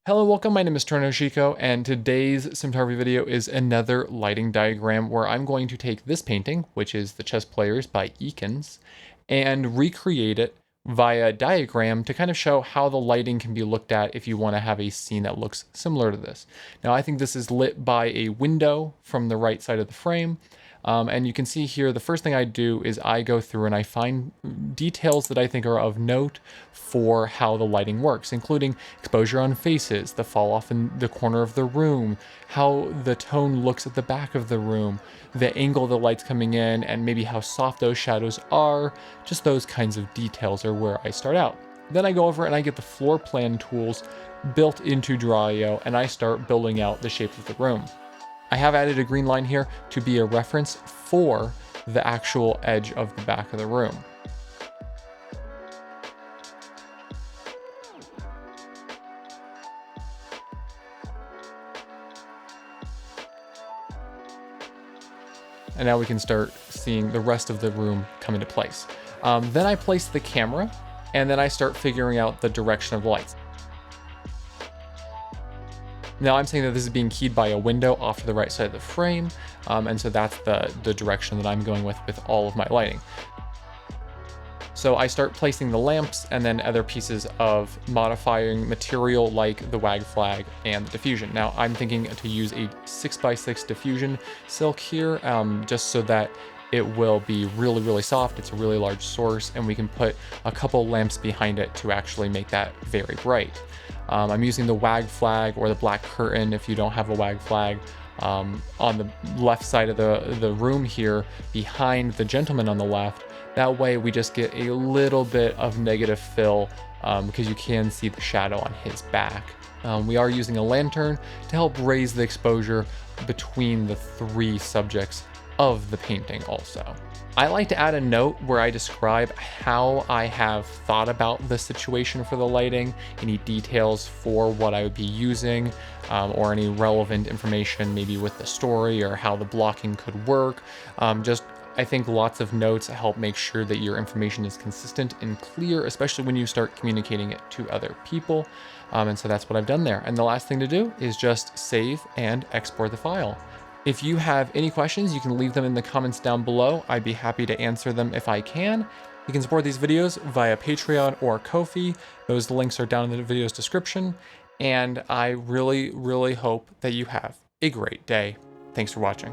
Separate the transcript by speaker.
Speaker 1: Hello, welcome. My name is Trenton Hoshiko, and today's cinematography video is another lighting diagram where I'm going to take this painting, which is The Chess Players by Eakins, and recreate it via diagram to kind of show how the lighting can be looked at if you want to have a scene that looks similar to this. Now, I think this is lit by a window from the right side of the frame. And you can see here, the first thing I do is I go through and I find details that I think are of note for how the lighting works, including exposure on faces, the fall off in the corner of the room, how the tone looks at the back of the room, the angle the light's coming in, and maybe how soft those shadows are. Just those kinds of details are where I start out. Then I go over and I get the floor plan tools built into Draw.io and I start building out the shape of the room. I have added a green line here to be a reference for the actual edge of the back of the room. And now we can start seeing the rest of the room come into place. Then I place the camera and then I start figuring out the direction of the lights. Now I'm saying that this is being keyed by a window off to the right side of the frame, and so that's the direction that I'm going with all of my lighting. So I start placing the lamps and then other pieces of modifying material like the wag flag and the diffusion. Now I'm thinking to use a 6x6 diffusion silk here, just so that it will be really, really soft. It's a really large source, and we can put a couple lamps behind it to actually make that very bright. I'm using the wag flag or the black curtain if you don't have a wag flag on the left side of the room here behind the gentleman on the left. That way we just get a little bit of negative fill because you can see the shadow on his back. We are using a lantern to help raise the exposure between the three subjects of the painting also. I like to add a note where I describe how I have thought about the situation for the lighting, any details for what I would be using, or any relevant information maybe with the story or how the blocking could work. I think lots of notes help make sure that your information is consistent and clear, especially when you start communicating it to other people. And so that's what I've done there. And the last thing to do is just save and export the file. If you have any questions, you can leave them in the comments down below. I'd be happy to answer them if I can. You can support these videos via Patreon or Ko-fi. Those links are down in the video's description. And I really, really hope that you have a great day. Thanks for watching.